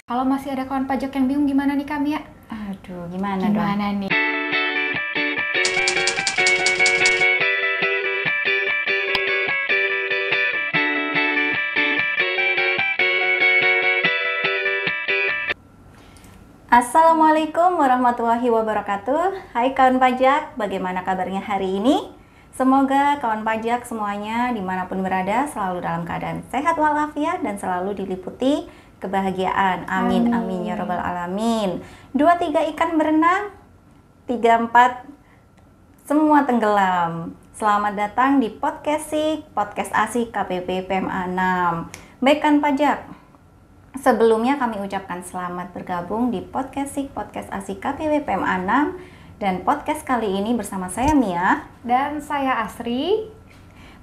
Kalau masih ada kawan pajak yang bingung gimana nih Kak Mia? Aduh, gimana dong? Gimana nih? Assalamualaikum warahmatullahi wabarakatuh. Hai kawan pajak, bagaimana kabarnya hari ini? Semoga kawan pajak semuanya dimanapun berada selalu dalam keadaan sehat walafiat dan selalu diliputi kebahagiaan. Amin, amin ya robbal alamin. 2-3 ikan berenang, 3-4 semua tenggelam. Selamat datang di podcast asik KPP PMA 6. Baik kan pajak, sebelumnya kami ucapkan selamat bergabung di podcast asik KPP PMA 6. Dan podcast kali ini bersama saya Mia Dan saya Asri.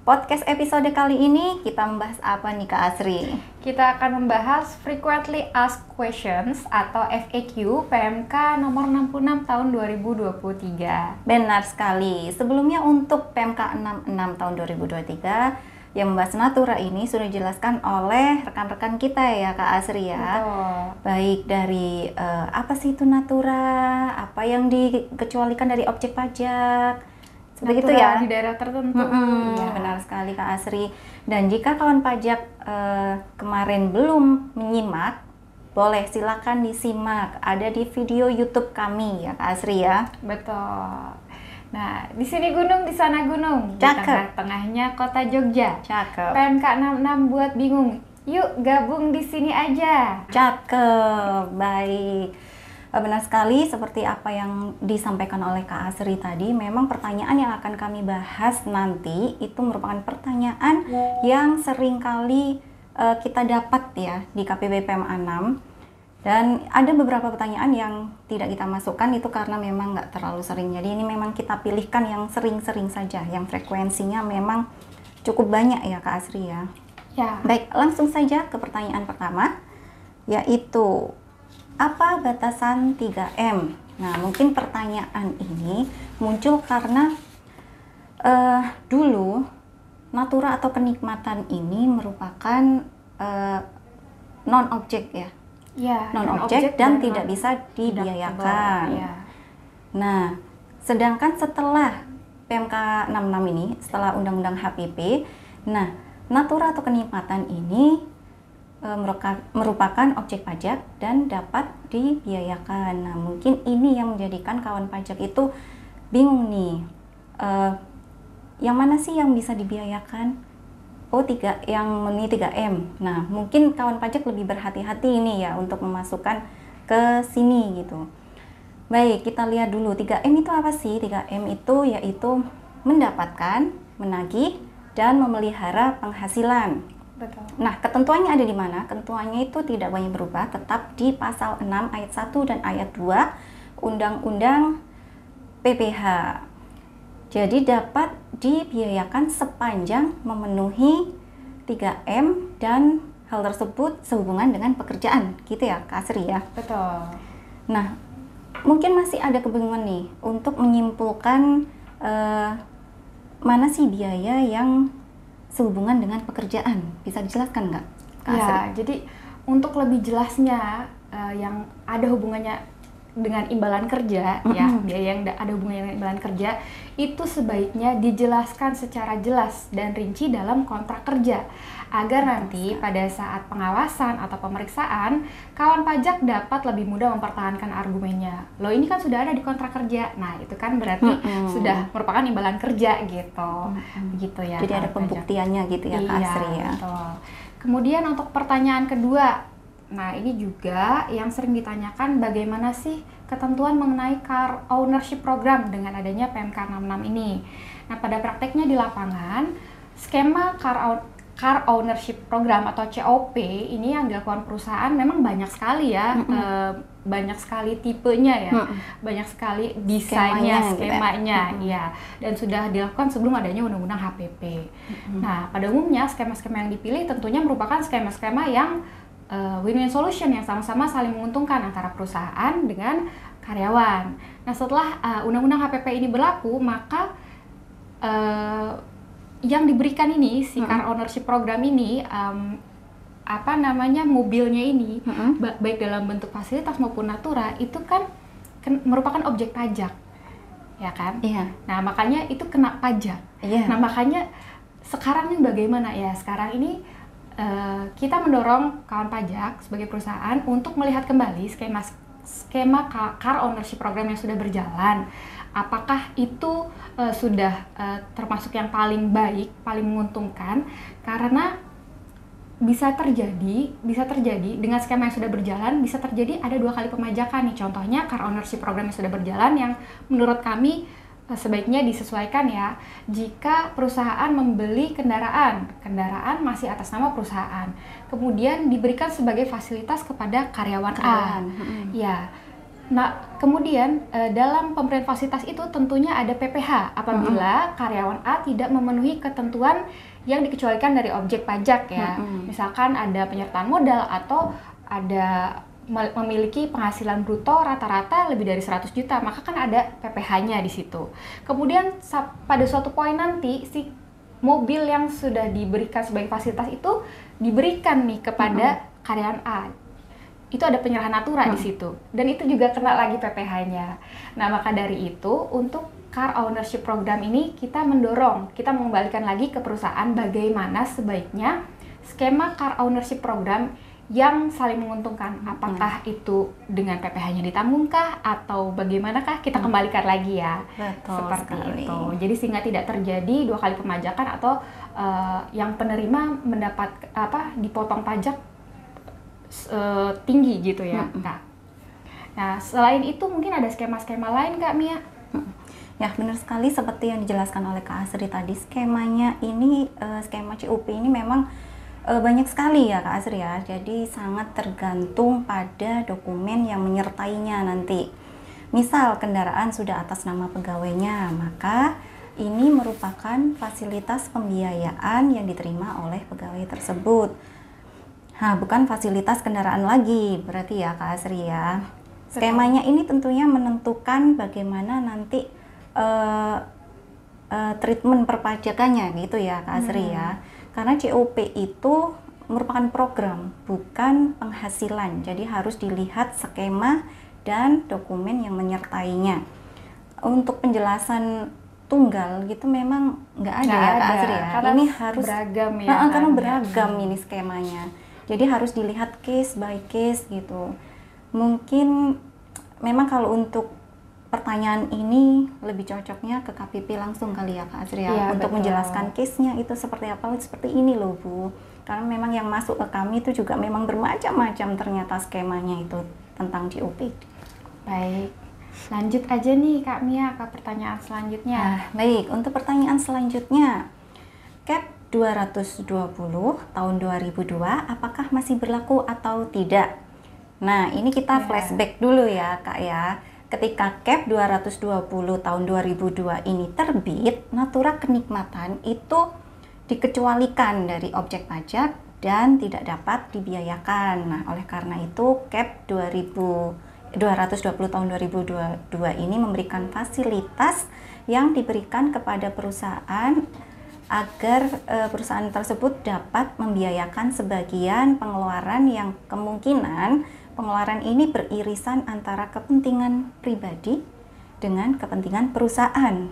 Podcast episode kali ini kita membahas apa nih Kak Asri? Kita akan membahas Frequently Asked Questions atau FAQ PMK nomor 66 tahun 2023. Benar sekali. Sebelumnya untuk PMK 66 tahun 2023 yang membahas Natura ini sudah dijelaskan oleh rekan-rekan kita ya Kak Asri ya. Betul. Baik dari apa sih itu Natura, apa yang dikecualikan dari objek pajak, seperti itu ya. Di daerah tertentu. Ya. Benar sekali Kak Asri. Dan jika kawan pajak kemarin belum menyimak, boleh silakan disimak. Ada di video YouTube kami ya Kak Asri ya. Betul. Nah, di sini gunung, di sana gunung. Di Cakep. tengah-tengahnya kota Jogja. Cakep. PMK 66 buat bingung. Yuk gabung di sini aja. Cakep, baik. Benar sekali seperti apa yang disampaikan oleh Kak Asri tadi, memang pertanyaan yang akan kami bahas nanti itu merupakan pertanyaan yang seringkali kita dapat ya di KPP PMA 6. Dan ada beberapa pertanyaan yang tidak kita masukkan itu karena memang nggak terlalu sering. Jadi ini memang kita pilihkan yang sering-sering saja, yang frekuensinya memang cukup banyak ya Kak Asri ya. Ya. Baik, langsung saja ke pertanyaan pertama, yaitu apa batasan 3M? Nah, mungkin pertanyaan ini muncul karena dulu Natura atau kenikmatan ini merupakan non-objek ya. Ya, Non-objek dan tidak bisa dibiayakan. Ya. Nah, sedangkan setelah PMK 66 ini, setelah Undang-Undang HPP, nah, Natura atau kenikmatan ini merupakan objek pajak dan dapat dibiayakan. Nah, mungkin ini yang menjadikan kawan pajak itu bingung nih, yang mana sih yang bisa dibiayakan? Yang memenuhi 3M. Nah, mungkin kawan pajak lebih berhati-hati ini ya untuk memasukkan ke sini gitu. Baik, kita lihat dulu 3M itu apa sih? 3M itu yaitu mendapatkan, menagih, dan memelihara penghasilan. Betul. Nah, ketentuannya ada di mana? Ketentuannya itu tidak banyak berubah, tetap di pasal 6 ayat 1 dan ayat 2 Undang-Undang PPH. Jadi dapat dibiayakan sepanjang memenuhi 3M dan hal tersebut sehubungan dengan pekerjaan, gitu ya Kak Asri ya. Betul. Nah, mungkin masih ada kebingungan nih untuk menyimpulkan mana sih biaya yang sehubungan dengan pekerjaan. Bisa dijelaskan nggak Kak Asri? Ya, jadi untuk lebih jelasnya yang ada hubungannya dengan imbalan kerja, ya, biaya yang ada hubungannya dengan imbalan kerja, itu sebaiknya dijelaskan secara jelas dan rinci dalam kontrak kerja, agar nanti pada saat pengawasan atau pemeriksaan, kawan pajak dapat lebih mudah mempertahankan argumennya. Loh, ini kan sudah ada di kontrak kerja, nah itu kan berarti sudah merupakan imbalan kerja gitu, begitu ya. Jadi ada pembuktiannya gitu ya Kak Asri ya. Betul. Kemudian untuk pertanyaan kedua, nah ini juga yang sering ditanyakan, bagaimana sih ketentuan mengenai car ownership program dengan adanya PMK 66 ini. Nah, pada prakteknya di lapangan, skema car ownership program atau COP ini yang dilakukan perusahaan memang banyak sekali ya, banyak sekali tipenya ya, banyak sekali desainnya, skemanya, ya, dan sudah dilakukan sebelum adanya Undang-Undang HPP. Nah, pada umumnya skema-skema yang dipilih tentunya merupakan skema-skema yang win-win solution yang sama-sama saling menguntungkan antara perusahaan dengan karyawan. Nah, setelah Undang-Undang HPP ini berlaku, maka yang diberikan ini, si car ownership program ini apa namanya mobilnya ini, baik dalam bentuk fasilitas maupun natura, itu kan merupakan objek pajak, ya kan? Iya. Nah, makanya itu kena pajak. Iya. Nah, makanya sekarang ini bagaimana ya? Sekarang ini kita mendorong kawan pajak sebagai perusahaan untuk melihat kembali skema car ownership program yang sudah berjalan. Apakah itu sudah termasuk yang paling baik, paling menguntungkan? Karena bisa terjadi dengan skema yang sudah berjalan, bisa terjadi ada 2 kali pemajakan nih. Contohnya car ownership program yang sudah berjalan yang menurut kami sebaiknya disesuaikan ya. Jika perusahaan membeli kendaraan masih atas nama perusahaan, kemudian diberikan sebagai fasilitas kepada karyawan A. Ya. Nah, kemudian dalam pemberian fasilitas itu tentunya ada PPh apabila karyawan A tidak memenuhi ketentuan yang dikecualikan dari objek pajak ya. Misalkan ada penyertaan modal atau ada memiliki penghasilan bruto rata-rata lebih dari 100 juta, maka kan ada PPh-nya di situ. Kemudian pada suatu poin nanti si mobil yang sudah diberikan sebagai fasilitas itu diberikan nih kepada karyawan A. Itu ada penyerahan natura di situ. Dan itu juga kena lagi PPh-nya. Nah, maka dari itu untuk car ownership program ini kita mendorong, kita mengembalikan lagi ke perusahaan bagaimana sebaiknya skema car ownership program yang saling menguntungkan. Apakah itu dengan PPh-nya ditanggungkah atau bagaimanakah, kita kembalikan lagi ya. Betul seperti sekali. itu. Jadi sehingga tidak terjadi 2 kali pemajakan atau yang penerima mendapat dipotong pajak tinggi gitu ya. Nah, selain itu mungkin ada skema-skema lain Kak Mia? Ya, benar sekali seperti yang dijelaskan oleh Kak Asri tadi. Skemanya ini, skema CUP ini memang banyak sekali ya Kak Asri ya. Jadi sangat tergantung pada dokumen yang menyertainya nanti. Misal kendaraan sudah atas nama pegawainya, maka ini merupakan fasilitas pembiayaan yang diterima oleh pegawai tersebut. Nah, bukan fasilitas kendaraan lagi berarti ya Kak Asri ya. Skemanya ini tentunya menentukan bagaimana nanti treatment perpajakannya gitu ya Kak Asri ya. Karena COP itu merupakan program, bukan penghasilan. Jadi harus dilihat skema dan dokumen yang menyertainya. Untuk penjelasan tunggal gitu memang nggak ada ya Kak Asri ya. Karena ini harus beragam ya. Karena beragam ini skemanya. Jadi harus dilihat case by case gitu. Mungkin memang kalau untuk pertanyaan ini lebih cocoknya ke KPP langsung kali ya Kak Asri ya, untuk betul. menjelaskan case-nya itu seperti apa, seperti ini loh Bu. Karena memang yang masuk ke kami itu juga memang bermacam-macam ternyata skemanya itu tentang COP. Baik, lanjut aja nih Kak Mia ke pertanyaan selanjutnya. Nah, baik, untuk pertanyaan selanjutnya, CAP 220 tahun 2002 apakah masih berlaku atau tidak? Nah, ini kita flashback dulu ya Kak ya. Ketika CAP 220 tahun 2002 ini terbit, natura kenikmatan itu dikecualikan dari objek pajak dan tidak dapat dibiayakan. Nah, oleh karena itu CAP 220 tahun 2022 ini memberikan fasilitas yang diberikan kepada perusahaan agar perusahaan tersebut dapat membiayakan sebagian pengeluaran yang kemungkinan pengeluaran ini beririsan antara kepentingan pribadi dengan kepentingan perusahaan.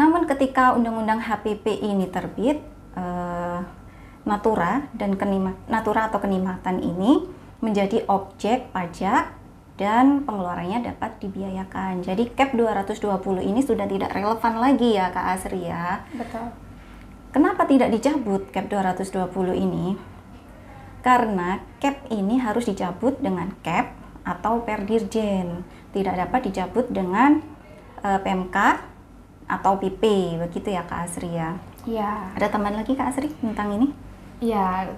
Namun ketika Undang-Undang HPP ini terbit, natura atau kenikmatan ini menjadi objek pajak dan pengeluarannya dapat dibiayakan. Jadi CAP 220 ini sudah tidak relevan lagi ya Kak Asri ya. Betul. Kenapa tidak dicabut CAP 220 ini? Karena CAP ini harus dicabut dengan CAP atau Perdirjen, tidak dapat dicabut dengan PMK atau PP, begitu ya Kak Asri ya. Iya. Ada tambahan lagi Kak Asri tentang ini? Iya.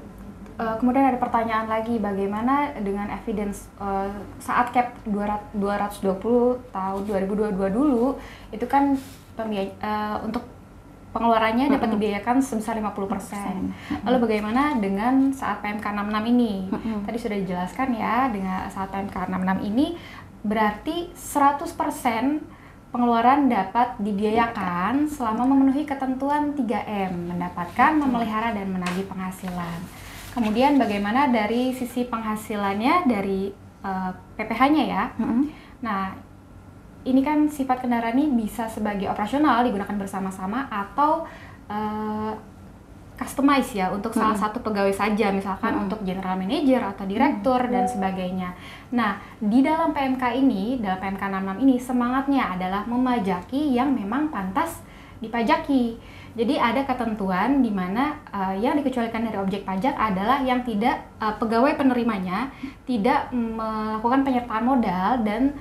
Kemudian ada pertanyaan lagi, bagaimana dengan evidence saat CAP 220 tahun 2022 dulu itu kan untuk pengeluarannya dapat dibiayakan sebesar 50%. Lalu bagaimana dengan saat PMK 66 ini? Tadi sudah dijelaskan ya, dengan saat PMK 66 ini berarti 100% pengeluaran dapat dibiayakan selama memenuhi ketentuan 3M, mendapatkan, memelihara, dan menagih penghasilan. Kemudian bagaimana dari sisi penghasilannya dari PPh-nya ya. Nah, ini kan sifat kendaraan ini bisa sebagai operasional digunakan bersama-sama atau customize ya untuk salah satu pegawai saja, misalkan untuk general manager atau direktur dan sebagainya. Nah, di dalam PMK ini, dalam PMK 66 ini semangatnya adalah memajaki yang memang pantas dipajaki. Jadi ada ketentuan di mana yang dikecualikan dari objek pajak adalah yang tidak pegawai penerimanya tidak melakukan penyertaan modal dan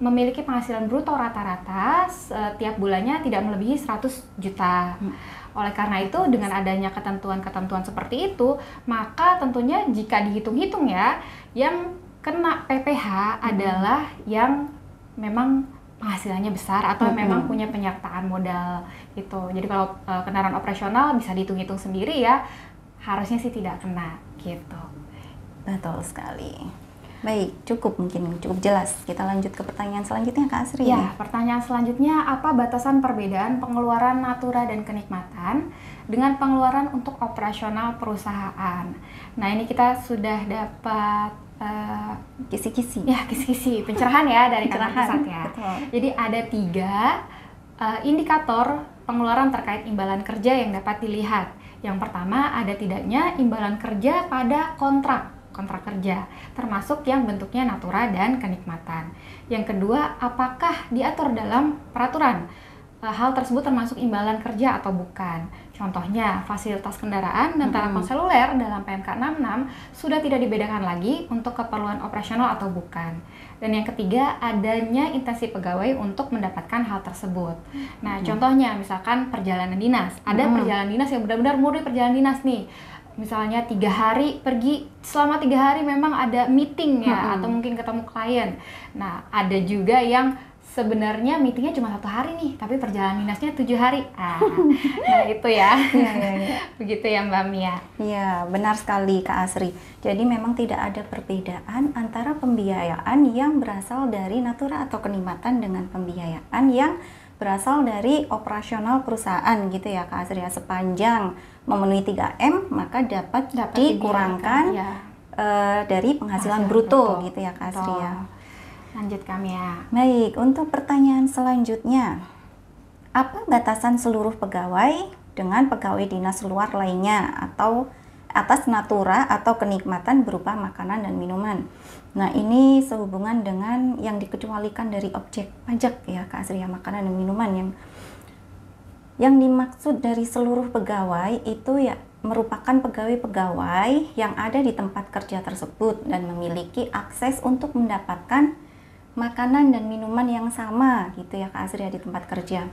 memiliki penghasilan bruto rata-rata setiap bulannya tidak melebihi 100 juta. Oleh karena itu, dengan adanya ketentuan-ketentuan seperti itu, maka tentunya jika dihitung-hitung ya, yang kena PPh adalah yang memang penghasilannya besar atau memang punya penyertaan modal gitu. Jadi kalau kendaraan operasional bisa dihitung-hitung sendiri ya, harusnya sih tidak kena gitu. Betul sekali. Baik, mungkin cukup jelas. Kita lanjut ke pertanyaan selanjutnya, Kak Asri. Ya, pertanyaan selanjutnya, apa batasan perbedaan pengeluaran natura dan kenikmatan dengan pengeluaran untuk operasional perusahaan? Nah, ini kita sudah dapat kisi-kisi. Ya, kisi-kisi, pencerahan ya dari kantor pusat ya. Betul. Jadi ada 3 indikator pengeluaran terkait imbalan kerja yang dapat dilihat. Yang pertama, ada tidaknya imbalan kerja pada kontrak kerja, termasuk yang bentuknya natura dan kenikmatan. Yang kedua, apakah diatur dalam peraturan hal tersebut termasuk imbalan kerja atau bukan. Contohnya, fasilitas kendaraan dan telepon seluler dalam PMK 66 sudah tidak dibedakan lagi untuk keperluan operasional atau bukan. Dan yang ketiga, adanya intensi pegawai untuk mendapatkan hal tersebut. Nah, contohnya misalkan perjalanan dinas. Ada perjalanan dinas yang benar-benar murni perjalanan dinas nih. Misalnya 3 hari pergi, selama 3 hari memang ada meeting ya, atau mungkin ketemu klien. Nah, ada juga yang sebenarnya meetingnya cuma 1 hari nih, tapi perjalanan dinasnya 7 hari. Nah itu ya. Begitu ya Mbak Mia. Iya, benar sekali Kak Asri. Jadi memang tidak ada perbedaan antara pembiayaan yang berasal dari natura atau kenikmatan dengan pembiayaan yang berasal dari operasional perusahaan gitu ya Kak Asri. Sepanjang memenuhi 3M maka dapat dikurangkan dari penghasilan bruto gitu ya Kak Asri ya. Lanjut kami ya. Baik, untuk pertanyaan selanjutnya, apa batasan seluruh pegawai dengan pegawai dinas luar lainnya atau atas natura atau kenikmatan berupa makanan dan minuman? Nah, ini sehubungan dengan yang dikecualikan dari objek pajak ya Kak Asri ya, makanan dan minuman. Yang dimaksud dari seluruh pegawai itu ya merupakan pegawai-pegawai yang ada di tempat kerja tersebut dan memiliki akses untuk mendapatkan makanan dan minuman yang sama gitu ya Kak Asri ya, di tempat kerja.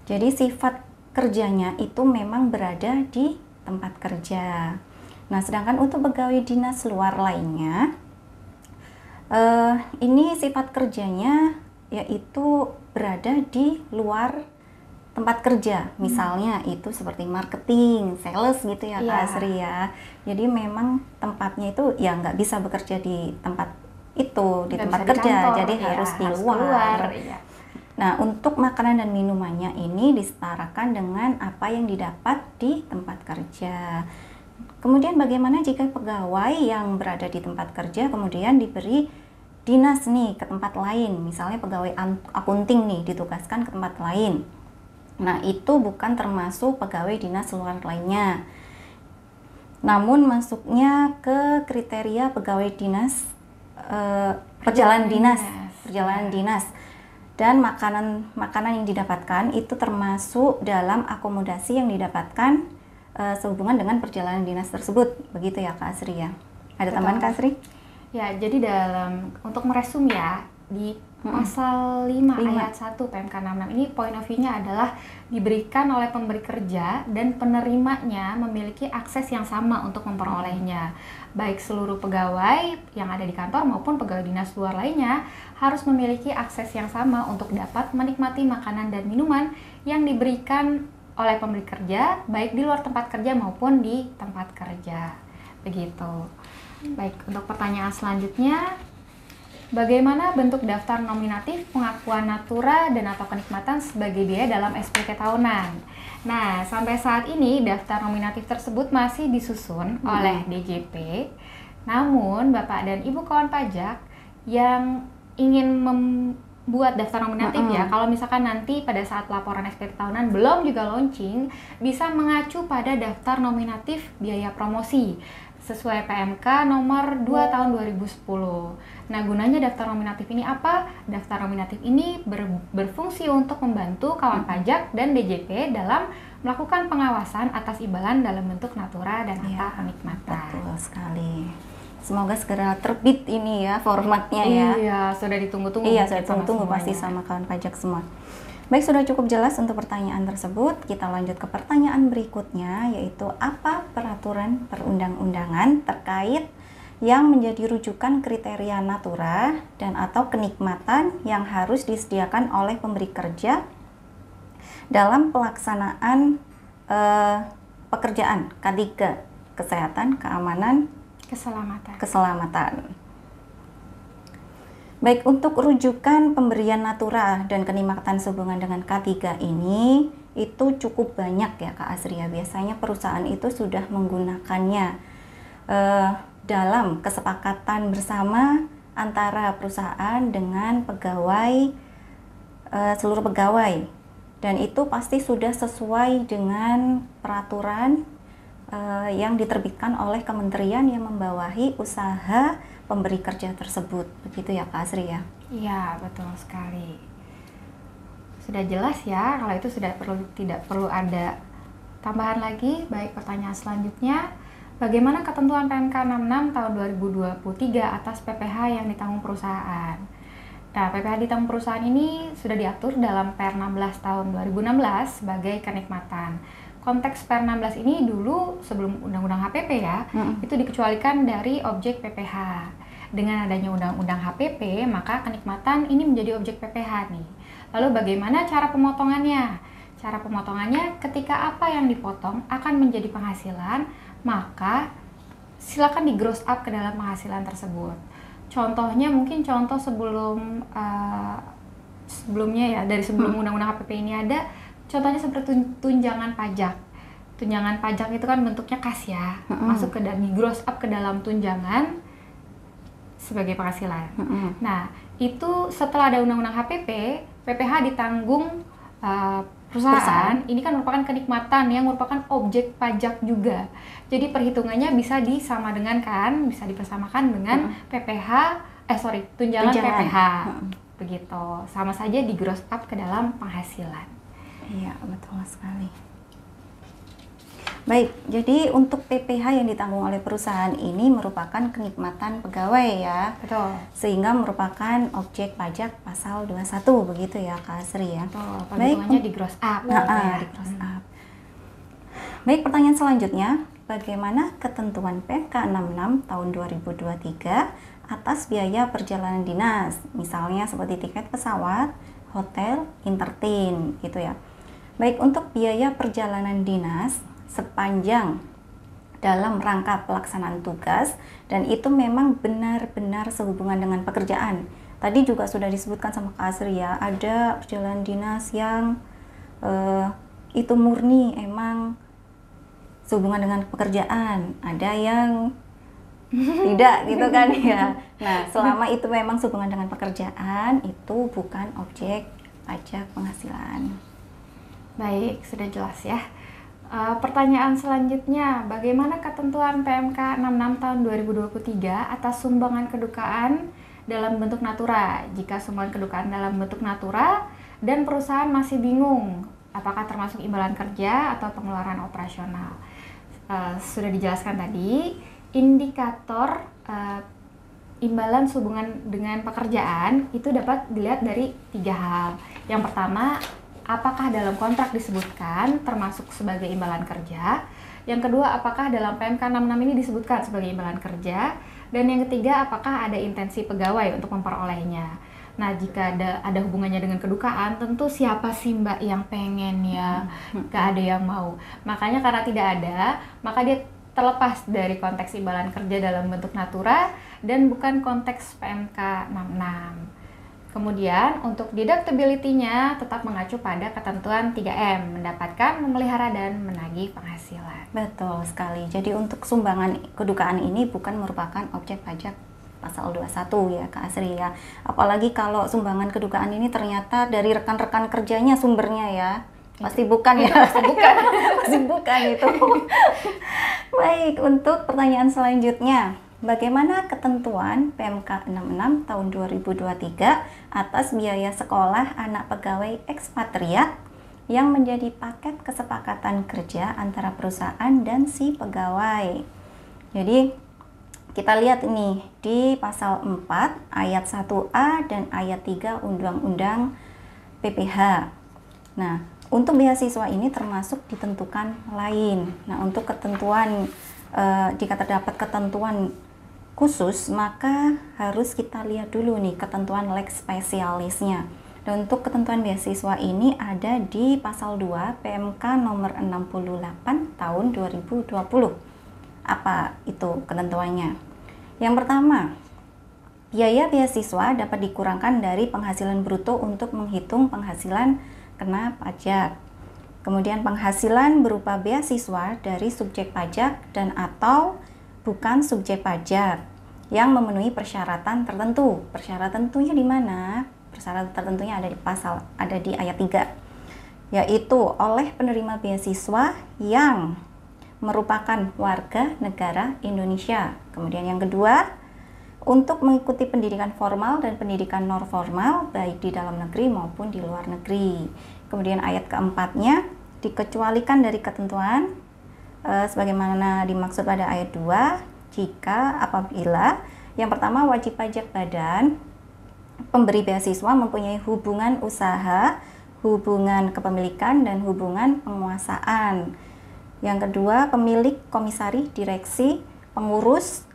Jadi sifat kerjanya itu memang berada di tempat kerja. Nah, sedangkan untuk pegawai dinas luar lainnya, ini sifat kerjanya yaitu berada di luar tempat kerja. Misalnya itu seperti marketing, sales gitu ya Kak Asri ya. Jadi memang tempatnya itu ya nggak bisa bekerja di tempat itu, di tempat kerja, kantor, jadi harus di luar. Nah, untuk makanan dan minumannya ini disetarakan dengan apa yang didapat di tempat kerja. Kemudian bagaimana jika pegawai yang berada di tempat kerja kemudian diberi dinas nih ke tempat lain, misalnya pegawai akunting nih ditugaskan ke tempat lain. Nah, itu bukan termasuk pegawai dinas luar lainnya. Namun masuknya ke kriteria pegawai dinas perjalanan dinas dan makanan yang didapatkan itu termasuk dalam akomodasi yang didapatkan sehubungan dengan perjalanan dinas tersebut, begitu ya Kak Asri ya. Ada tambahan Kak Asri? Ya, jadi untuk meresum ya di pasal 5 ayat 1 PMK 66 ini point of view-nya adalah diberikan oleh pemberi kerja dan penerimanya memiliki akses yang sama untuk memperolehnya. Baik seluruh pegawai yang ada di kantor maupun pegawai dinas luar lainnya harus memiliki akses yang sama untuk dapat menikmati makanan dan minuman yang diberikan oleh pemberi kerja baik di luar tempat kerja maupun di tempat kerja. Begitu. Baik, untuk pertanyaan selanjutnya, bagaimana bentuk daftar nominatif pengakuan natura dan atau kenikmatan sebagai biaya dalam SPT tahunan. Nah, sampai saat ini daftar nominatif tersebut masih disusun oleh DJP. Namun, Bapak dan Ibu kawan pajak yang ingin membuat daftar nominatif ya, kalau misalkan nanti pada saat laporan SPT tahunan belum juga launching, bisa mengacu pada daftar nominatif biaya promosi sesuai PMK nomor 2 tahun 2010. Nah, gunanya daftar nominatif ini apa? Daftar nominatif ini berfungsi untuk membantu kawan pajak dan DJP dalam melakukan pengawasan atas imbalan dalam bentuk natura dan atau kenikmatan. Betul sekali. Semoga segera terbit ini ya formatnya ya. Iya, sudah ditunggu-tunggu. Iya, sudah ditunggu-tunggu pasti sama kawan pajak semua. Baik, sudah cukup jelas untuk pertanyaan tersebut. Kita lanjut ke pertanyaan berikutnya, yaitu apa peraturan perundang-undangan terkait yang menjadi rujukan kriteria natura dan atau kenikmatan yang harus disediakan oleh pemberi kerja dalam pelaksanaan pekerjaan K3, kesehatan, keamanan, keselamatan. Baik, untuk rujukan pemberian natura dan kenikmatan sehubungan dengan K3 ini itu cukup banyak ya Kak Asri ya. Biasanya perusahaan itu sudah menggunakannya dalam kesepakatan bersama antara perusahaan dengan pegawai, seluruh pegawai, dan itu pasti sudah sesuai dengan peraturan yang diterbitkan oleh kementerian yang membawahi usaha pemberi kerja tersebut. Begitu ya Kak Asri ya? Iya, betul sekali. Sudah jelas ya, kalau itu sudah tidak perlu ada tambahan lagi. Baik, pertanyaan selanjutnya, bagaimana ketentuan PMK 66 tahun 2023 atas PPh yang ditanggung perusahaan? Nah, PPh ditanggung perusahaan ini sudah diatur dalam Per 16 tahun 2016 sebagai kenikmatan. Konteks Per 16 ini dulu sebelum Undang-Undang HPP ya, itu dikecualikan dari objek PPh. Dengan adanya Undang-Undang HPP, maka kenikmatan ini menjadi objek PPh nih. Lalu bagaimana cara pemotongannya? Cara pemotongannya ketika apa yang dipotong akan menjadi penghasilan, maka silakan di gross up ke dalam penghasilan tersebut. Contohnya mungkin contoh sebelumnya ya, dari sebelum Undang-Undang HPP ini ada, contohnya seperti tunjangan pajak. Tunjangan pajak itu kan bentuknya kas ya, masuk ke dalam, gross up ke dalam tunjangan sebagai penghasilan. Nah, itu setelah ada Undang-Undang HPP, PPh ditanggung perusahaan. Ini kan merupakan kenikmatan yang merupakan objek pajak juga. Jadi perhitungannya bisa bisa dipersamakan dengan tunjangan PPh. Begitu, sama saja di gross up ke dalam penghasilan. Iya, betul sekali. Baik, jadi untuk PPh yang ditanggung oleh perusahaan ini merupakan kenikmatan pegawai ya. Betul. Sehingga merupakan objek pajak pasal 21, begitu ya Kak Asri ya. Betul, perhitungannya di gross up. Di gross up. Baik, pertanyaan selanjutnya, bagaimana ketentuan PMK 66 tahun 2023 atas biaya perjalanan dinas, misalnya seperti tiket pesawat, hotel, entertain gitu ya. Baik, untuk biaya perjalanan dinas sepanjang dalam rangka pelaksanaan tugas dan itu memang benar-benar sehubungan dengan pekerjaan. Tadi juga sudah disebutkan sama Kak Asri ya, ada perjalanan dinas yang itu murni emang sehubungan dengan pekerjaan, ada yang tidak gitu kan ya. Nah, selama itu memang sehubungan dengan pekerjaan, itu bukan objek pajak penghasilan. Baik, sudah jelas ya. Pertanyaan selanjutnya, bagaimana ketentuan PMK 66 tahun 2023 atas sumbangan kedukaan dalam bentuk natura? Jika sumbangan kedukaan dalam bentuk natura dan perusahaan masih bingung apakah termasuk imbalan kerja atau pengeluaran operasional. Sudah dijelaskan tadi, indikator imbalan sehubungan dengan pekerjaan itu dapat dilihat dari 3 hal. Yang pertama, apakah dalam kontrak disebutkan termasuk sebagai imbalan kerja. Yang kedua, apakah dalam PMK 66 ini disebutkan sebagai imbalan kerja. Dan yang ketiga, apakah ada intensi pegawai untuk memperolehnya. Nah, jika ada hubungannya dengan kedukaan, tentu siapa sih Mbak yang pengen ya, gak ada yang mau. Makanya karena tidak ada, maka dia terlepas dari konteks imbalan kerja dalam bentuk natura dan bukan konteks PMK 66. Kemudian untuk deductibility-nya tetap mengacu pada ketentuan 3M, mendapatkan, memelihara, dan menagih penghasilan. Betul sekali. Jadi untuk sumbangan kedukaan ini bukan merupakan objek pajak pasal 21 ya Kak Asri ya. Apalagi kalau sumbangan kedukaan ini ternyata dari rekan-rekan kerjanya sumbernya ya. Pasti bukan ya. Pasti bukan. Pasti bukan itu. Baik, untuk pertanyaan selanjutnya. Bagaimana ketentuan PMK 66 tahun 2023 atas biaya sekolah anak pegawai ekspatriat yang menjadi paket kesepakatan kerja antara perusahaan dan si pegawai? Jadi kita lihat ini di pasal 4 ayat 1A dan ayat 3 Undang-Undang PPH. Nah, untuk beasiswa ini termasuk ditentukan lain. Nah, untuk ketentuan jika terdapat ketentuan khusus, maka harus kita lihat dulu nih ketentuan lex specialisnya. Dan untuk ketentuan beasiswa ini ada di pasal 2 PMK nomor 68 tahun 2020. Apa itu ketentuannya? Yang pertama, biaya beasiswa dapat dikurangkan dari penghasilan bruto untuk menghitung penghasilan kena pajak. Kemudian penghasilan berupa beasiswa dari subjek pajak dan atau bukan subjek pajak yang memenuhi persyaratan tertentu. Persyaratan tentunya di mana? Persyaratan tertentunya ada di ayat 3, yaitu oleh penerima beasiswa yang merupakan warga negara Indonesia. Kemudian yang kedua, untuk mengikuti pendidikan formal dan pendidikan non formal baik di dalam negeri maupun di luar negeri. Kemudian ayat keempatnya, dikecualikan dari ketentuan sebagaimana dimaksud pada ayat 2 jika apabila yang pertama wajib pajak badan pemberi beasiswa mempunyai hubungan usaha, hubungan kepemilikan, dan hubungan penguasaan. Yang kedua, pemilik, komisaris, direksi, pengurus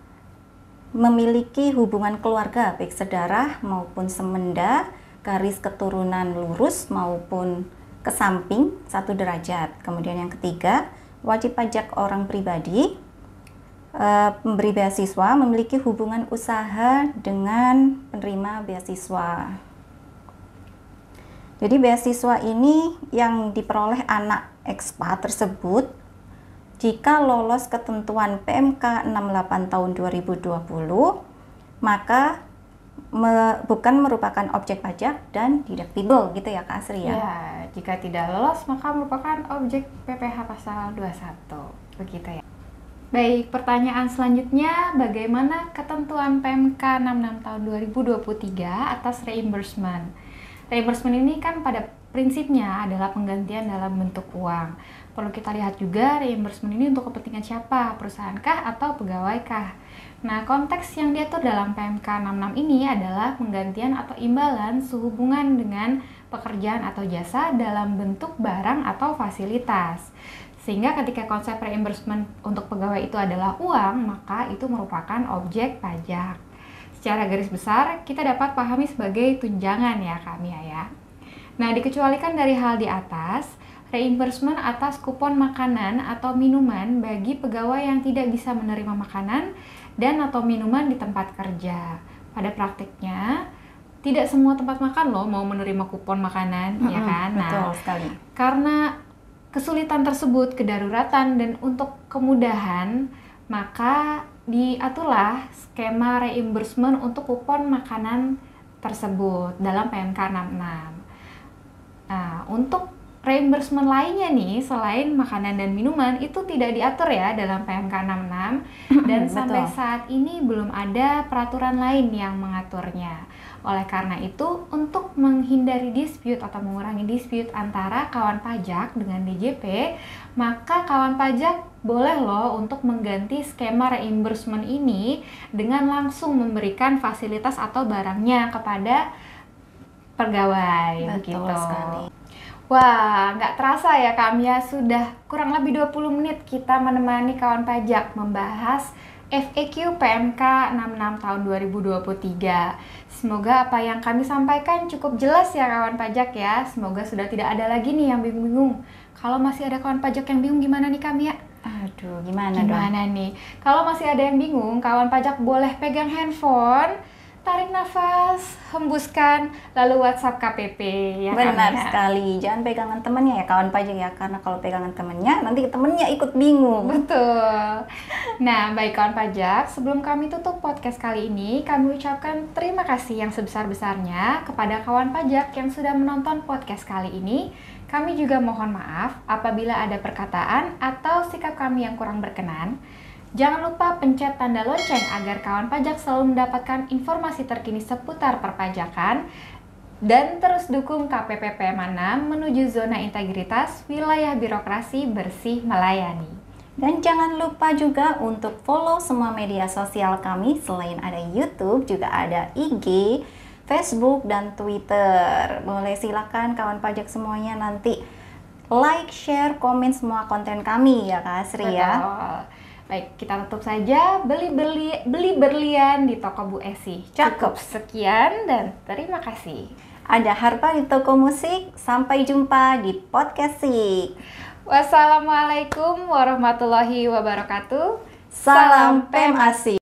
memiliki hubungan keluarga baik sedarah maupun semenda, garis keturunan lurus maupun ke samping 1 derajat. Kemudian yang ketiga, wajib pajak orang pribadi, pemberi beasiswa memiliki hubungan usaha dengan penerima beasiswa. Jadi beasiswa ini yang diperoleh anak ekspat tersebut jika lolos ketentuan PMK 68 tahun 2020 maka bukan merupakan objek pajak dan deductible gitu ya Kak Asri ya? Ya, jika tidak lolos maka merupakan objek PPh pasal 21 begitu ya. Baik, pertanyaan selanjutnya, bagaimana ketentuan PMK 66 tahun 2023 atas reimbursement? Reimbursement ini kan pada prinsipnya adalah penggantian dalam bentuk uang. Perlu kita lihat juga reimbursement ini untuk kepentingan siapa, perusahaan-kah atau pegawai-kah. Nah, konteks yang diatur dalam PMK 66 ini adalah penggantian atau imbalan sehubungan dengan pekerjaan atau jasa dalam bentuk barang atau fasilitas. Sehingga ketika konsep reimbursement untuk pegawai itu adalah uang, maka itu merupakan objek pajak. Secara garis besar, kita dapat pahami sebagai tunjangan ya kami ya. Nah, dikecualikan dari hal di atas, reimbursement atas kupon makanan atau minuman bagi pegawai yang tidak bisa menerima makanan dan atau minuman di tempat kerja. Pada praktiknya, tidak semua tempat makan loh mau menerima kupon makanan, ya kan? Nah, betul sekali. Karena kesulitan tersebut, kedaruratan, dan untuk kemudahan, maka diaturlah skema reimbursement untuk kupon makanan tersebut dalam PMK 66. Nah, untuk reimbursement lainnya nih, selain makanan dan minuman, itu tidak diatur ya dalam PMK 66 dan sampai saat ini belum ada peraturan lain yang mengaturnya. Oleh karena itu, untuk menghindari dispute atau mengurangi dispute antara kawan pajak dengan DJP, maka kawan pajak boleh loh untuk mengganti skema reimbursement ini dengan langsung memberikan fasilitas atau barangnya kepada pegawai. Betul sekali. Wah, nggak terasa ya Kak Mia, sudah kurang lebih 20 menit kita menemani kawan pajak membahas FAQ PMK 66 tahun 2023. Semoga apa yang kami sampaikan cukup jelas ya kawan pajak ya. Semoga sudah tidak ada lagi nih yang bingung-bingung. Kalau masih ada kawan pajak yang bingung gimana nih Kak Mia? Aduh, gimana dong? Gimana nih? Kalau masih ada yang bingung, kawan pajak boleh pegang handphone, tarik nafas, hembuskan, lalu WhatsApp KPP ya kan Benar ya? sekali, jangan pegangan temennya ya kawan pajak ya, karena kalau pegangan temennya nanti temennya ikut bingung. Betul. Nah, baik kawan pajak, sebelum kami tutup podcast kali ini, kami ucapkan terima kasih yang sebesar-besarnya kepada kawan pajak yang sudah menonton podcast kali ini. Kami juga mohon maaf apabila ada perkataan atau sikap kami yang kurang berkenan. Jangan lupa pencet tanda lonceng agar kawan pajak selalu mendapatkan informasi terkini seputar perpajakan. Dan terus dukung KPP PM6 menuju zona integritas wilayah birokrasi bersih melayani. Dan jangan lupa juga untuk follow semua media sosial kami. Selain ada YouTube, juga ada IG, Facebook, dan Twitter. Boleh silakan kawan pajak semuanya nanti like, share, komen semua konten kami ya Kak Asri ya. Betul. Baik, kita tutup saja beli berlian di toko Bu Esi. Cukup sekian dan terima kasih. Ada Harpa di toko musik. Sampai jumpa di podcast Sik. Wassalamualaikum warahmatullahi wabarakatuh. Salam PEM Asik.